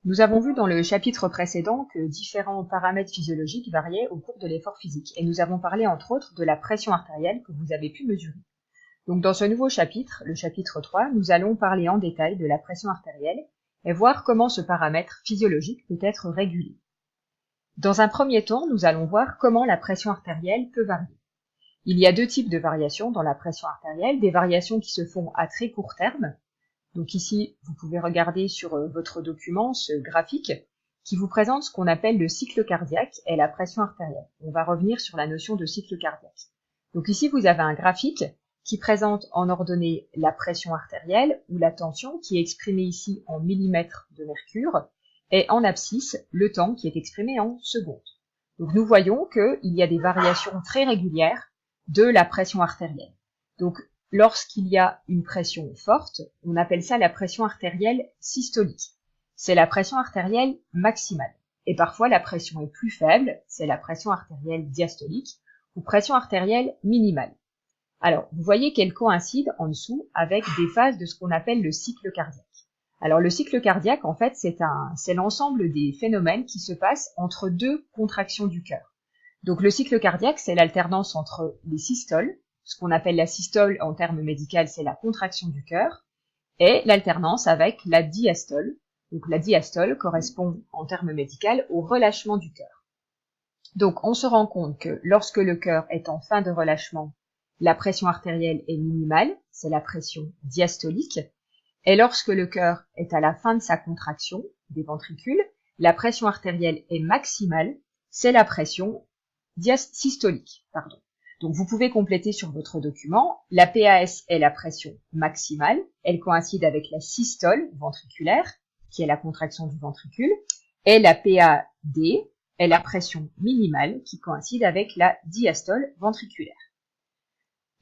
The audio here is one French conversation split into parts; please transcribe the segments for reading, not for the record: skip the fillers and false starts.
Nous avons vu dans le chapitre précédent que différents paramètres physiologiques variaient au cours de l'effort physique, et nous avons parlé entre autres de la pression artérielle que vous avez pu mesurer. Donc dans ce nouveau chapitre, le chapitre 3, nous allons parler en détail de la pression artérielle et voir comment ce paramètre physiologique peut être régulé. Dans un premier temps, nous allons voir comment la pression artérielle peut varier. Il y a deux types de variations dans la pression artérielle, des variations qui se font à très court terme. Donc ici, vous pouvez regarder sur votre document ce graphique qui vous présente ce qu'on appelle le cycle cardiaque et la pression artérielle. On va revenir sur la notion de cycle cardiaque. Donc ici, vous avez un graphique qui présente en ordonnée la pression artérielle ou la tension qui est exprimée ici en millimètres de mercure et en abscisse le temps qui est exprimé en secondes. Donc nous voyons qu'il y a des variations très régulières de la pression artérielle. Donc lorsqu'il y a une pression forte, on appelle ça la pression artérielle systolique. C'est la pression artérielle maximale. Et parfois la pression est plus faible, c'est la pression artérielle diastolique ou pression artérielle minimale. Alors, vous voyez qu'elle coïncide en dessous avec des phases de ce qu'on appelle le cycle cardiaque. Alors, le cycle cardiaque, en fait, c'est l'ensemble des phénomènes qui se passent entre deux contractions du cœur. Donc, le cycle cardiaque, c'est l'alternance entre les systoles, ce qu'on appelle la systole en termes médicaux, c'est la contraction du cœur, et l'alternance avec la diastole. Donc, la diastole correspond en termes médicaux au relâchement du cœur. Donc, on se rend compte que lorsque le cœur est en fin de relâchement, la pression artérielle est minimale, c'est la pression diastolique, et lorsque le cœur est à la fin de sa contraction des ventricules, la pression artérielle est maximale, c'est la pression systolique. Donc vous pouvez compléter sur votre document, la PAS est la pression maximale, elle coïncide avec la systole ventriculaire, qui est la contraction du ventricule, et la PAD est la pression minimale, qui coïncide avec la diastole ventriculaire.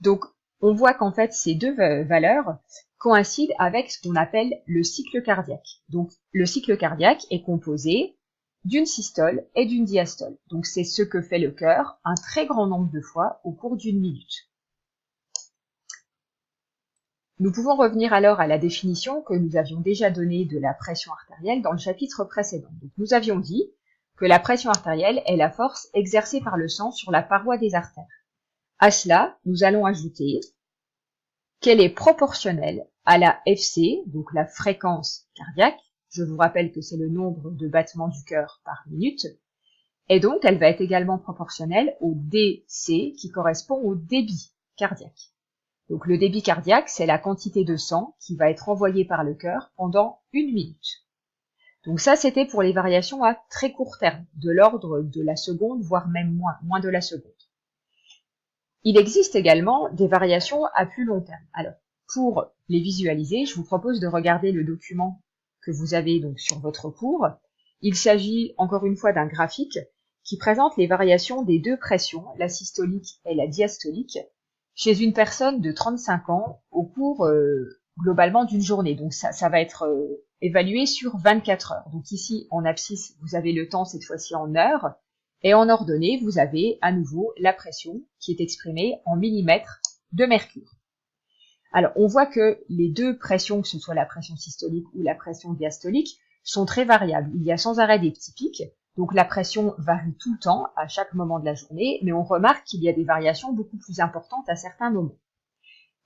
Donc, on voit qu'en fait, ces deux valeurs coïncident avec ce qu'on appelle le cycle cardiaque. Donc, le cycle cardiaque est composé d'une systole et d'une diastole. Donc, c'est ce que fait le cœur un très grand nombre de fois au cours d'une minute. Nous pouvons revenir alors à la définition que nous avions déjà donnée de la pression artérielle dans le chapitre précédent. Donc, nous avions dit que la pression artérielle est la force exercée par le sang sur la paroi des artères. À cela, nous allons ajouter qu'elle est proportionnelle à la FC, donc la fréquence cardiaque. Je vous rappelle que c'est le nombre de battements du cœur par minute. Et donc, elle va être également proportionnelle au DC, qui correspond au débit cardiaque. Donc, le débit cardiaque, c'est la quantité de sang qui va être envoyée par le cœur pendant une minute. Donc ça, c'était pour les variations à très court terme, de l'ordre de la seconde, voire même moins de la seconde. Il existe également des variations à plus long terme. Alors, pour les visualiser, je vous propose de regarder le document que vous avez donc sur votre cours. Il s'agit encore une fois d'un graphique qui présente les variations des deux pressions, la systolique et la diastolique, chez une personne de 35 ans au cours globalement d'une journée. Donc ça va être évalué sur 24 heures. Donc ici, en abscisse, vous avez le temps cette fois-ci en heures. Et en ordonnée, vous avez à nouveau la pression qui est exprimée en millimètres de mercure. Alors, on voit que les deux pressions, que ce soit la pression systolique ou la pression diastolique, sont très variables. Il y a sans arrêt des petits pics, donc la pression varie tout le temps, à chaque moment de la journée, mais on remarque qu'il y a des variations beaucoup plus importantes à certains moments.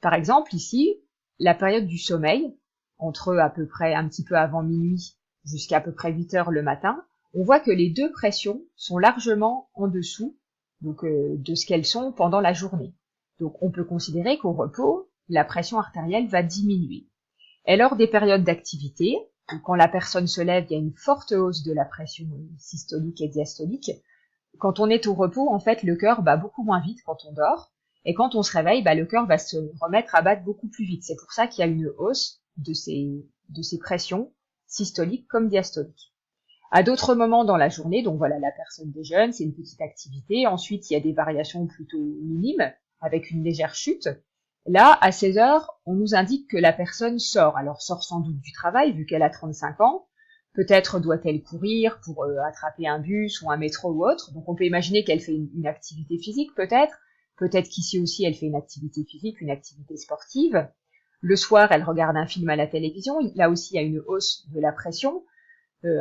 Par exemple, ici, la période du sommeil, entre à peu près un petit peu avant minuit jusqu'à à peu près 8 heures le matin, on voit que les deux pressions sont largement en dessous donc, de ce qu'elles sont pendant la journée. Donc on peut considérer qu'au repos, la pression artérielle va diminuer. Et lors des périodes d'activité, quand la personne se lève, il y a une forte hausse de la pression systolique et diastolique. Quand on est au repos, en fait, le cœur bat beaucoup moins vite quand on dort. Et quand on se réveille, le cœur va se remettre à battre beaucoup plus vite. C'est pour ça qu'il y a une hausse de ces pressions systoliques comme diastoliques. À d'autres moments dans la journée, donc voilà, la personne déjeune, c'est une petite activité. Ensuite, il y a des variations plutôt minimes, avec une légère chute. Là, à 16 heures, on nous indique que la personne sort. Alors, sort sans doute du travail, vu qu'elle a 35 ans. Peut-être doit-elle courir pour attraper un bus ou un métro ou autre. Donc, on peut imaginer qu'elle fait une activité physique, peut-être. Peut-être qu'ici aussi, elle fait une activité physique, une activité sportive. Le soir, elle regarde un film à la télévision. Là aussi, il y a une hausse de la pression.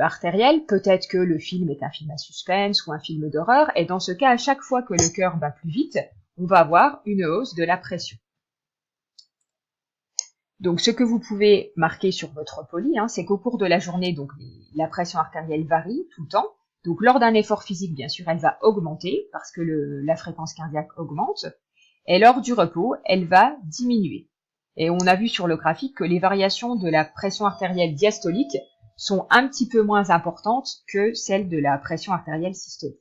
artérielle, peut-être que le film est un film à suspense ou un film d'horreur, et dans ce cas, à chaque fois que le cœur bat plus vite, on va avoir une hausse de la pression. Donc ce que vous pouvez marquer sur votre poli, c'est qu'au cours de la journée, donc la pression artérielle varie tout le temps. Donc lors d'un effort physique, bien sûr, elle va augmenter parce que la fréquence cardiaque augmente, et lors du repos, elle va diminuer. Et on a vu sur le graphique que les variations de la pression artérielle diastolique sont un petit peu moins importantes que celles de la pression artérielle systolique.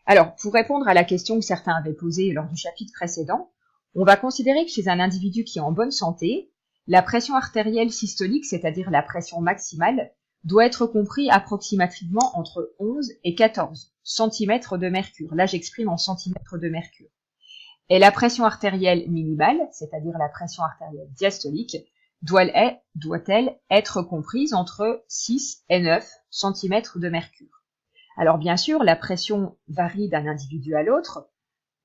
Alors, pour répondre à la question que certains avaient posée lors du chapitre précédent, on va considérer que chez un individu qui est en bonne santé, la pression artérielle systolique, c'est-à-dire la pression maximale, doit être compris approximativement entre 11 et 14 cm de mercure. Là, j'exprime en centimètres de mercure. Et la pression artérielle minimale, c'est-à-dire la pression artérielle diastolique, doit-elle être comprise entre 6 et 9 cm de mercure. Alors bien sûr, la pression varie d'un individu à l'autre,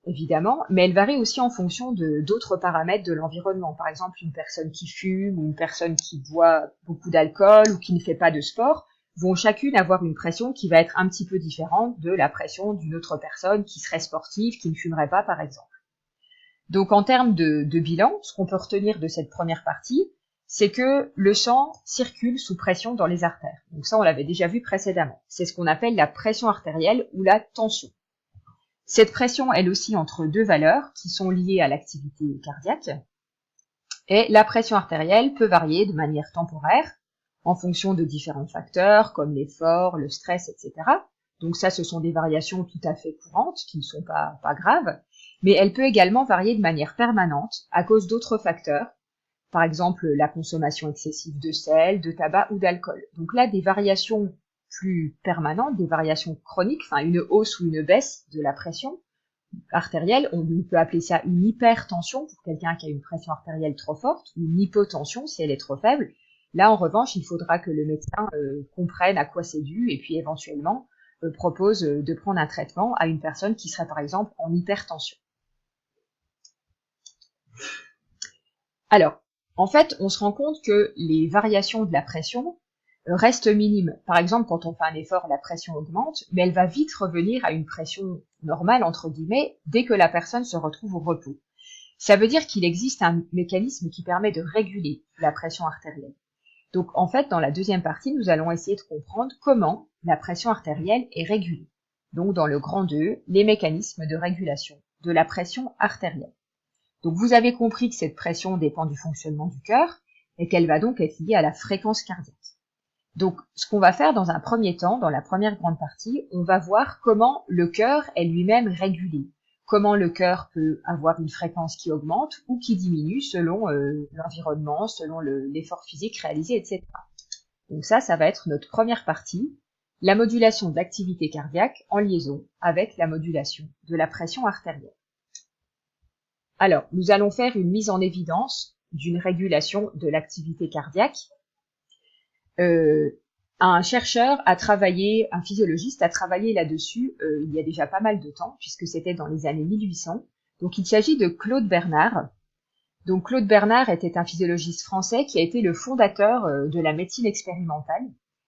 évidemment, mais elle varie aussi en fonction d'autres paramètres de l'environnement. Par exemple, une personne qui fume ou une personne qui boit beaucoup d'alcool ou qui ne fait pas de sport vont chacune avoir une pression qui va être un petit peu différente de la pression d'une autre personne qui serait sportive, qui ne fumerait pas, par exemple. Donc en termes de bilan, ce qu'on peut retenir de cette première partie, c'est que le sang circule sous pression dans les artères. Donc ça, on l'avait déjà vu précédemment. C'est ce qu'on appelle la pression artérielle ou la tension. Cette pression, elle oscille entre deux valeurs qui sont liées à l'activité cardiaque. Et la pression artérielle peut varier de manière temporaire en fonction de différents facteurs comme l'effort, le stress, etc. Donc ça, ce sont des variations tout à fait courantes qui ne sont pas graves. Mais elle peut également varier de manière permanente à cause d'autres facteurs, par exemple la consommation excessive de sel, de tabac ou d'alcool. Donc là, des variations plus permanentes, des variations chroniques, enfin une hausse ou une baisse de la pression artérielle, on peut appeler ça une hypertension pour quelqu'un qui a une pression artérielle trop forte, ou une hypotension si elle est trop faible. Là, en revanche, il faudra que le médecin comprenne à quoi c'est dû et puis éventuellement propose de prendre un traitement à une personne qui serait par exemple en hypertension. Alors, en fait, on se rend compte que les variations de la pression restent minimes. Par exemple, quand on fait un effort, la pression augmente, mais elle va vite revenir à une pression normale, entre guillemets, dès que la personne se retrouve au repos. Ça veut dire qu'il existe un mécanisme qui permet de réguler la pression artérielle. Donc, en fait, dans la deuxième partie, nous allons essayer de comprendre comment la pression artérielle est régulée. Donc, dans le grand 2, les mécanismes de régulation de la pression artérielle. Donc, vous avez compris que cette pression dépend du fonctionnement du cœur et qu'elle va donc être liée à la fréquence cardiaque. Donc, ce qu'on va faire dans un premier temps, dans la première grande partie, on va voir comment le cœur est lui-même régulé, comment le cœur peut avoir une fréquence qui augmente ou qui diminue selon l'environnement, selon l'effort physique réalisé, etc. Donc ça va être notre première partie, la modulation de l'activité cardiaque en liaison avec la modulation de la pression artérielle. Alors, nous allons faire une mise en évidence d'une régulation de l'activité cardiaque. Un chercheur a travaillé, un physiologiste a travaillé là-dessus il y a déjà pas mal de temps, puisque c'était dans les années 1800. Donc, il s'agit de Claude Bernard. Donc, Claude Bernard était un physiologiste français qui a été le fondateur de la médecine expérimentale.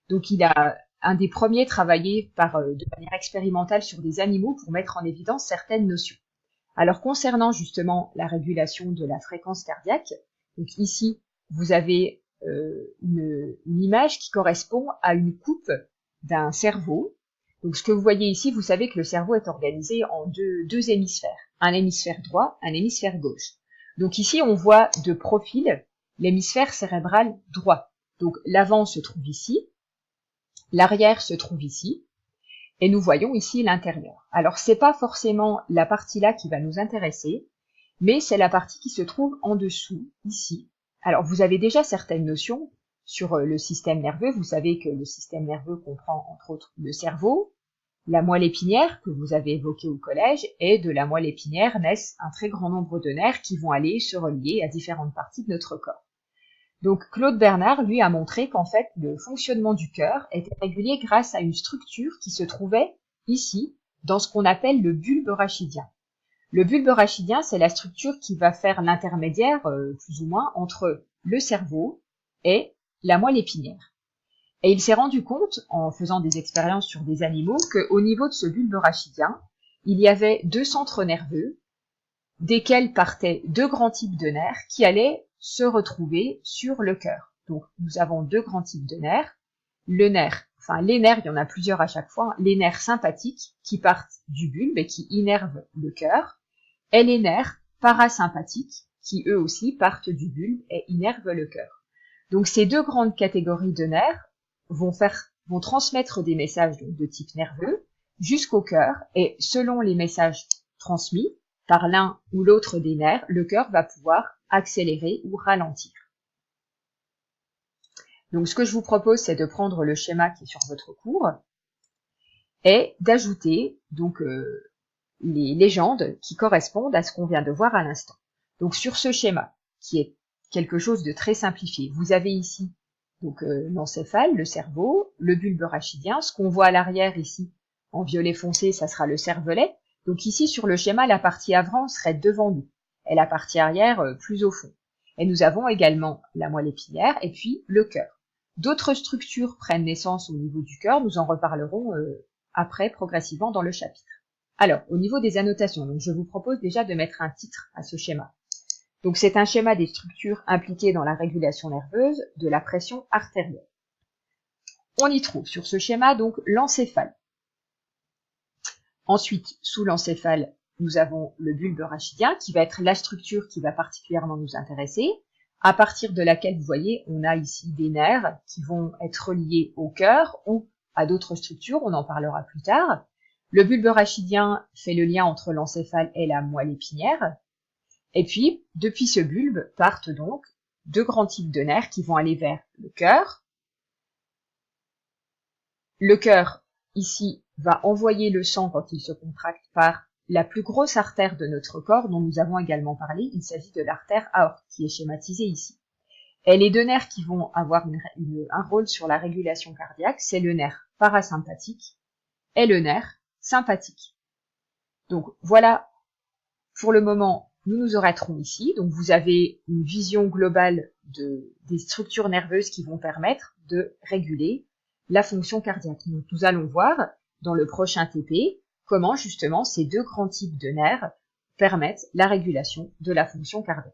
Donc, il a un des premiers travaillé de manière expérimentale sur des animaux pour mettre en évidence certaines notions. Alors, concernant justement la régulation de la fréquence cardiaque, donc ici, vous avez une image qui correspond à une coupe d'un cerveau. Donc, ce que vous voyez ici, vous savez que le cerveau est organisé en deux hémisphères, un hémisphère droit, un hémisphère gauche. Donc ici, on voit de profil l'hémisphère cérébral droit. Donc, l'avant se trouve ici, l'arrière se trouve ici, et nous voyons ici l'intérieur. Alors, c'est pas forcément la partie là qui va nous intéresser, mais c'est la partie qui se trouve en dessous, ici. Alors, vous avez déjà certaines notions sur le système nerveux. Vous savez que le système nerveux comprend, entre autres, le cerveau, la moelle épinière, que vous avez évoquée au collège, et de la moelle épinière naissent un très grand nombre de nerfs qui vont aller se relier à différentes parties de notre corps. Donc, Claude Bernard, lui, a montré qu'en fait, le fonctionnement du cœur était régulé grâce à une structure qui se trouvait ici, dans ce qu'on appelle le bulbe rachidien. Le bulbe rachidien, c'est la structure qui va faire l'intermédiaire, plus ou moins, entre le cerveau et la moelle épinière. Et il s'est rendu compte, en faisant des expériences sur des animaux, qu'au niveau de ce bulbe rachidien, il y avait deux centres nerveux, desquels partaient deux grands types de nerfs qui allaient se retrouver sur le cœur. Donc, nous avons deux grands types de nerfs. Les nerfs, il y en a plusieurs à chaque fois, les nerfs sympathiques qui partent du bulbe et qui innervent le cœur, et les nerfs parasympathiques qui eux aussi partent du bulbe et innervent le cœur. Donc, ces deux grandes catégories de nerfs vont transmettre des messages de type nerveux jusqu'au cœur, et selon les messages transmis par l'un ou l'autre des nerfs, le cœur va pouvoir accélérer ou ralentir. Donc ce que je vous propose, c'est de prendre le schéma qui est sur votre cours et d'ajouter donc les légendes qui correspondent à ce qu'on vient de voir à l'instant. Donc sur ce schéma, qui est quelque chose de très simplifié, vous avez ici donc l'encéphale, le cerveau, le bulbe rachidien, ce qu'on voit à l'arrière ici en violet foncé, ça sera le cervelet. Donc ici sur le schéma, la partie avant serait devant nous et la partie arrière plus au fond. Et nous avons également la moelle épinière et puis le cœur. D'autres structures prennent naissance au niveau du cœur, nous en reparlerons après progressivement dans le chapitre. Alors, au niveau des annotations, donc je vous propose déjà de mettre un titre à ce schéma. Donc c'est un schéma des structures impliquées dans la régulation nerveuse de la pression artérielle. On y trouve sur ce schéma donc l'encéphale. Ensuite, sous l'encéphale, nous avons le bulbe rachidien qui va être la structure qui va particulièrement nous intéresser, à partir de laquelle, vous voyez, on a ici des nerfs qui vont être reliés au cœur ou à d'autres structures, on en parlera plus tard. Le bulbe rachidien fait le lien entre l'encéphale et la moelle épinière. Et puis, depuis ce bulbe partent donc deux grands types de nerfs qui vont aller vers le cœur. Le cœur, ici, va envoyer le sang quand il se contracte par la plus grosse artère de notre corps, dont nous avons également parlé. Il s'agit de l'artère aorte, qui est schématisée ici. Et les deux nerfs qui vont avoir un rôle sur la régulation cardiaque, c'est le nerf parasympathique et le nerf sympathique. Donc voilà, pour le moment, nous nous arrêterons ici. Donc vous avez une vision globale des structures nerveuses qui vont permettre de réguler la fonction cardiaque. Donc nous allons voir dans le prochain TP comment justement ces deux grands types de nerfs permettent la régulation de la fonction cardiaque.